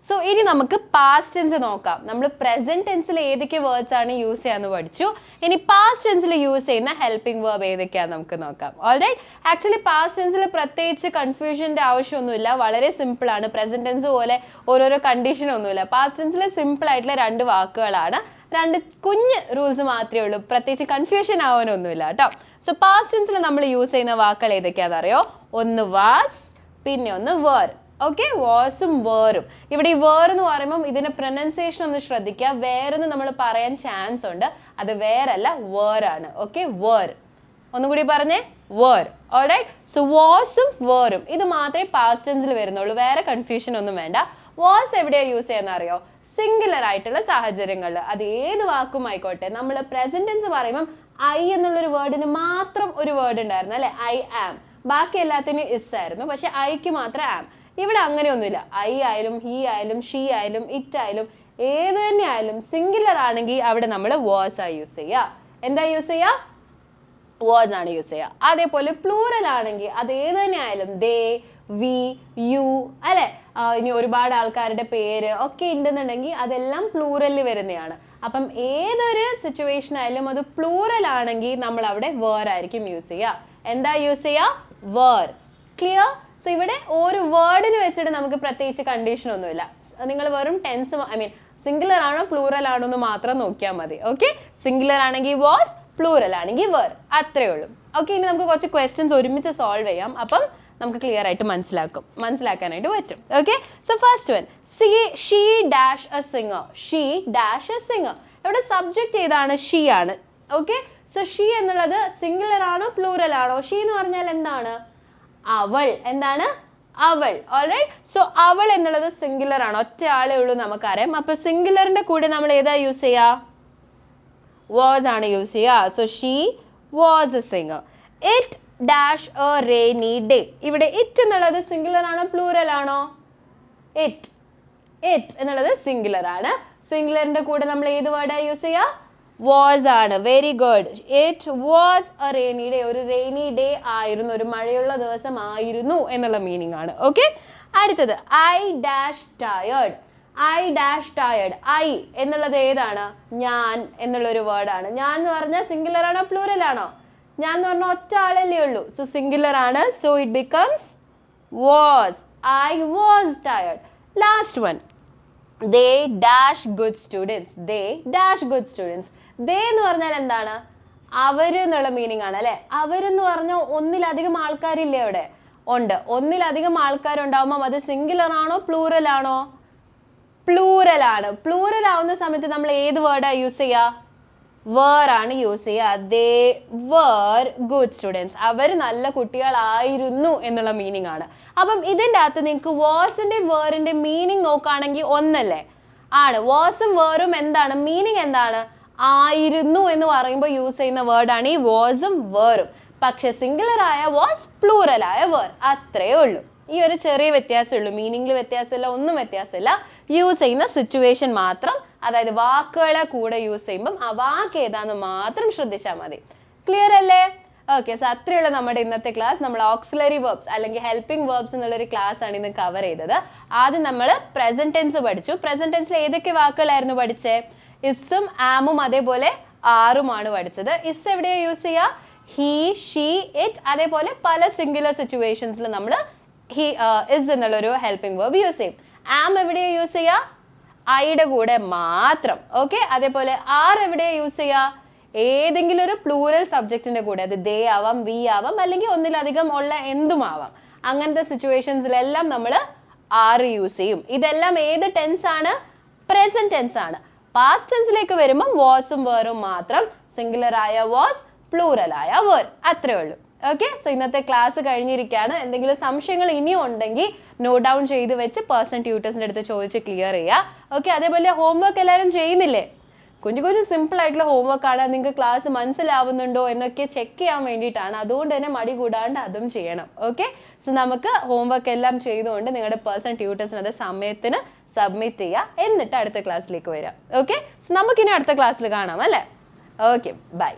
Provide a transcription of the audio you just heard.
So ഇനി നമുക്ക് past tense നോക്കാം. നമ്മൾ പ്രസന്റ് ടെൻസിൽ ഏതൊക്കെ വേർഡ്സ് ആണ് യൂസ് ചെയ്യാന്ന് പഠിച്ചു. ഇനി പാസ്റ്റ് ടെൻസിൽ യൂസ് ചെയ്യുന്ന ഹെൽപ്പിംഗ് വേർബ് ഏതൊക്കെയാന്ന് നമുക്ക് നോക്കാം. ഓൾറൈറ്റ്, ആക്ച്വലി പാസ്റ്റ് ടെൻസിൽ പ്രത്യേകിച്ച് കൺഫ്യൂഷൻ്റെ ആവശ്യമൊന്നുമില്ല, വളരെ സിമ്പിൾ ആണ്. പ്രസന്റ് ടെൻസ് പോലെ ഓരോരോ കണ്ടീഷൻ ഒന്നുമില്ല. പാസ്റ്റ് ടെൻസിൽ സിമ്പിൾ ആയിട്ടുള്ള 2 വാക്കുകളാണ്, 2 കുഞ്ഞ് റൂൾസ് മാത്രമേ ഉള്ളൂ, പ്രത്യേകിച്ച് കൺഫ്യൂഷൻ ആവാനൊന്നുമില്ല കേട്ടോ. സോ പാസ്റ്റ് ടെൻസിൽ നമ്മൾ യൂസ് ചെയ്യുന്ന വാക്കുകൾ ഏതൊക്കെയാണെന്ന് അറിയോ? ഒന്ന് വാസ്, പിന്നെ ഒന്ന് വേർ. ഓക്കെ, വാസും വേറും. ഇവിടെ ഈ വേർ എന്ന് പറയുമ്പോൾ ഇതിന്റെ പ്രൊനൗൺസിയേഷൻ ഒന്ന് ശ്രദ്ധിക്കുക. വേറെന്ന് നമ്മൾ പറയാൻ ചാൻസ് ഉണ്ട്, അത് വേറല്ല, വേറാണ്. Okay, where. ഒന്നുകൂടി പറഞ്ഞേ, വേർ. ഓൾറൈറ്റ്, സോ വാസും വേറും ഇത് മാത്രമേ പാസ്റ്റ് ടെൻസിൽ വരുന്നുള്ളൂ, വേറെ കൺഫ്യൂഷൻ ഒന്നും വേണ്ട. വാസ് എവിടെയാണ് യൂസ് ചെയ്യുന്ന അറിയോ? സിംഗുലർ ആയിട്ടുള്ള സാഹചര്യങ്ങളിൽ. അത് ഏത് വാക്കും ആയിക്കോട്ടെ. നമ്മൾ പ്രസന്റ് ടെൻസ് പറയുമ്പം ഐ എന്നുള്ളൊരു വേർഡിന് മാത്രം ഒരു വേർഡ് ഉണ്ടായിരുന്നു അല്ലെ, ഐ ആം. ബാക്കി എല്ലാത്തിനും ഇസ് ആയിരുന്നു, പക്ഷെ ഐക്ക് മാത്രം ആം. ഇവിടെ അങ്ങനെയൊന്നുമില്ല. ഐ ആയാലും ഹി ആയാലും ഷീ ആയാലും ഇറ്റ് ആയാലും ഏത് തന്നെ ആയാലും സിംഗുലർ ആണെങ്കിൽ അവിടെ നമ്മൾ വാസ് ആ യൂസ് ചെയ്യുക. എന്താ യൂസ് ചെയ്യുക? വാസ് ആണ് യൂസ് ചെയ്യുക. അതേപോലെ പ്ലൂറൽ ആണെങ്കിൽ അത് ഏത് തന്നെ ആയാലും ദേ, വി, യു അല്ലെ, ഇനി ഒരുപാട് ആൾക്കാരുടെ പേര് ഒക്കെ ഉണ്ടെന്നുണ്ടെങ്കിൽ അതെല്ലാം പ്ലൂറലിൽ വരുന്നതാണ്. അപ്പം ഏതൊരു സിറ്റുവേഷൻ ആയാലും അത് പ്ലൂറൽ ആണെങ്കിൽ നമ്മൾ അവിടെ വേർ ആയിരിക്കും യൂസ് ചെയ്യുക. എന്താ യൂസ് ചെയ്യുക? വേർ. ക്ലിയർ? സോ ഇവിടെ ഒരു വേർഡിന് വെച്ചിട്ട് നമുക്ക് പ്രത്യേകിച്ച് കണ്ടീഷൻ ഒന്നുമില്ല. നിങ്ങൾ വെറും ടെൻസ് സിംഗുലർ ആണോ പ്ലൂറൽ ആണോ എന്ന് മാത്രം നോക്കിയാൽ മതി. ഓക്കെ, സിംഗുലർ ആണെങ്കിൽ വാസ്, പ്ലൂറൽ ആണെങ്കിൽ വേർ, അത്രേ ഉള്ളൂ. ഓക്കെ, ഇനി നമുക്ക് കുറച്ച് ക്വസ്റ്റ്യൻസ് ഒരുമിച്ച് സോൾവ് ചെയ്യാം. അപ്പം നമുക്ക് ക്ലിയർ ആയിട്ട് മനസ്സിലാക്കാനായിട്ട് പറ്റും. Okay, so first one, she dash A singer. She dash A singer. ഇവിടെ സബ്ജക്റ്റ് ഏതാണ്? ഷീ ആണ്. ഓക്കെ, സോ ഷീ എന്നുള്ളത് സിംഗുലർ ആണോ പ്ലൂറൽ ആണോ? ഷീ എന്ന് പറഞ്ഞാൽ എന്താണ്? അവൾ. എന്താണ്? അവൾ. ഓൾറൈറ്റ്, സോ അവൾ എന്നുള്ളത് സിംഗുലർ ആണ്, ഒറ്റ ആളേ ഉള്ളൂ നമുക്കറിയാം. അപ്പൊ സിംഗുലറിന്റെ കൂടെ നമ്മൾ ഏതാ യൂസ് ചെയ്യുക? വാസ് ആണ് യൂസ് ചെയ്യുക. So she was A singer. It dash A rainy day. ഇവിടെ ഇറ്റ് എന്നുള്ളത് സിംഗുലർ ആണോ പ്ലൂറൽ ആണോ? ഇറ്റ്. ഇറ്റ് എന്നുള്ളത് സിംഗുലർ ആണ്. സിംഗുലറിന്റെ കൂടെ നമ്മൾ ഏത് വേർഡാ യൂസ് ചെയ്യുക? വാസ് ആണ്. Very good. It was A rainy day. ഒരു റെയിനി ഡേ ആയിരുന്നു, ഒരു മഴയുള്ള ദിവസം ആയിരുന്നു എന്നുള്ള മീനിങ് ആണ്. ഓക്കെ, അടുത്തത് I dash tired. I dash tired. I എന്നുള്ളത് ഏതാണ്? ഞാൻ എന്നുള്ളൊരു വേർഡാണ്. ഞാൻ എന്ന് പറഞ്ഞാൽ സിംഗുലർ ആണോ പ്ലൂറൽ ആണോ? ഞാൻ എന്ന് പറഞ്ഞാൽ ഒറ്റ ആളല്ലേ ഉള്ളൂ, സോ സിംഗുലർ ആണ്. So it becomes was. I was tired. Last one, they dash good students. they dash good students. they എന്ന് പറഞ്ഞാൽ എന്താണ്? അവര് എന്നുള്ള മീനിങ് ആണ് അല്ലെ. അവരെന്ന് പറഞ്ഞാൽ ഒന്നിലധികം ആൾക്കാരില്ലേ അവിടെ? ഉണ്ട്. ഒന്നിലധികം ആൾക്കാരുണ്ടാവുമ്പോൾ അത് സിംഗുലർ ആണോ പ്ലൂറൽ ആണോ? പ്ലൂറൽ ആണ്. പ്ലൂറൽ ആവുന്ന സമയത്ത് നമ്മൾ ഏത് വേർഡാ യൂസ് ചെയ്യുക? വേർ ആണ് യൂസ് ചെയ്യുക. they were good students. അവർ നല്ല കുട്ടികളായിരുന്നു എന്നുള്ള മീനിങ് ആണ്. അപ്പം ഇതിൻ്റെ അകത്ത് നിങ്ങൾക്ക് വാസിന്റെ വേറിന്റെ മീനിങ് നോക്കുകയാണെങ്കിൽ ഒന്നല്ലേ ആണ്. വാസും വേറും എന്താണ് മീനിങ്? എന്താണ്? ആയിരുന്നു എന്ന് പറയുമ്പോൾ യൂസ് ചെയ്യുന്ന വേർഡാണ് ഈ വാസും വേറും. പക്ഷെ സിംഗുലർ ആയ വാസ്, പ്ലൂറൽ ആയ വേർ, അത്രേ ഉള്ളൂ. ഈ ഒരു ചെറിയ വ്യത്യാസമുള്ളൂ. മീനിങ്ങിൽ വ്യത്യാസമില്ല, ഒന്നും വ്യത്യാസമില്ല. യൂസ് ചെയ്യുന്ന സിറ്റുവേഷൻ മാത്രം, അതായത് വാക്കുകളെ കൂടെ യൂസ് ചെയ്യുമ്പം ആ വാക്ക് ഏതാന്ന് മാത്രം ശ്രദ്ധിച്ചാൽ മതി. ക്ലിയർ അല്ലേ? ഓക്കെ, സോ അത്രയുള്ള നമ്മുടെ ഇന്നത്തെ ക്ലാസ്. നമ്മൾ ഓക്സിലറി വേർബ്സ് അല്ലെങ്കിൽ ഹെൽപ്പിംഗ് വേർബ്സ് എന്നുള്ളൊരു ക്ലാസ് ആണ് ഇന്ന് കവർ ചെയ്തത്. ആദ്യം നമ്മൾ പ്രസന്റ് ടെൻസ് പഠിച്ചു. പ്രസന്റ് ടെൻസിൽ ഏതൊക്കെ വാക്കുകളായിരുന്നു പഠിച്ചേ? ഇസും ആമും അതേപോലെ ആറുമാണ് പഠിച്ചത്. ഇസ് എവിടെയാണ് യൂസ് ചെയ്യുക? He, she, it. അതേപോലെ പല സിംഗുലർ സിറ്റുവേഷൻസിൽ നമ്മൾ ഇസ് എന്നുള്ളൊരു ഹെൽപ്പിംഗ് വേർബ് യൂസ് ചെയ്യും. ആം എവിടെയാണ് യൂസ് ചെയ്യുക? ഐയുടെ കൂടെ മാത്രം. ഓക്കെ, അതേപോലെ ആർ എവിടെയാണ് യൂസ് ചെയ്യുക? ഏതെങ്കിലും ഒരു പ്ലൂറൽ സബ്ജക്റ്റിന്റെ കൂടെ. അത് ദേ ആവാം, വി ആവാം, അല്ലെങ്കിൽ ഒന്നിലധികം ഉള്ള എന്തും ആവാം. അങ്ങനത്തെ സിറ്റുവേഷൻസിലെല്ലാം നമ്മൾ ആർ യൂസ് ചെയ്യും. ഇതെല്ലാം ഏത് ടെൻസ് ആണ്? പ്രസന്റ് ടെൻസ് ആണ്. പാസ്റ്റ് ടെൻസിലേക്ക് വരുമ്പോൾ വാസും വേറും മാത്രം. സിംഗുലർ ആയ വാസ്, പ്ലൂറൽ ആയ വേർ, അത്രേ ഉള്ളൂ. ഓക്കെ, സോ ഇന്നത്തെ ക്ലാസ് കഴിഞ്ഞിരിക്കുകയാണ്. എന്തെങ്കിലും സംശയങ്ങൾ ഇനിയും ഉണ്ടെങ്കിൽ നോട്ട് ഡൗൺ ചെയ്ത് വെച്ച് പേഴ്സണൽ ട്യൂട്ടേഴ്സിൻ്റെ അടുത്ത് ചോദിച്ച് ക്ലിയർ ചെയ്യുക. ഓക്കെ, അതേപോലെ ഹോംവർക്ക് എല്ലാവരും ചെയ്യുന്നില്ലേ? കുഞ്ഞു കുഞ്ഞു സിമ്പിൾ ആയിട്ടുള്ള ഹോംവർക്കാണ്. നിങ്ങൾക്ക് ക്ലാസ് മനസ്സിലാവുന്നുണ്ടോ എന്നൊക്കെ ചെക്ക് ചെയ്യാൻ വേണ്ടിയിട്ടാണ്. അതുകൊണ്ട് തന്നെ മടി കൂടാണ്ട് അതും ചെയ്യണം. ഓക്കെ, സോ നമുക്ക് ഹോംവർക്ക് എല്ലാം ചെയ്തുകൊണ്ട് നിങ്ങളുടെ പേഴ്സണൽ ട്യൂട്ടേഴ്സിന് അത് സമയത്തിന് സബ്മിറ്റ് ചെയ്യുക. എന്നിട്ട് അടുത്ത ക്ലാസ്സിലേക്ക് വരാം. ഓക്കെ, സോ നമുക്കിനി അടുത്ത ക്ലാസ്സിൽ കാണാം അല്ലേ? Okay, by.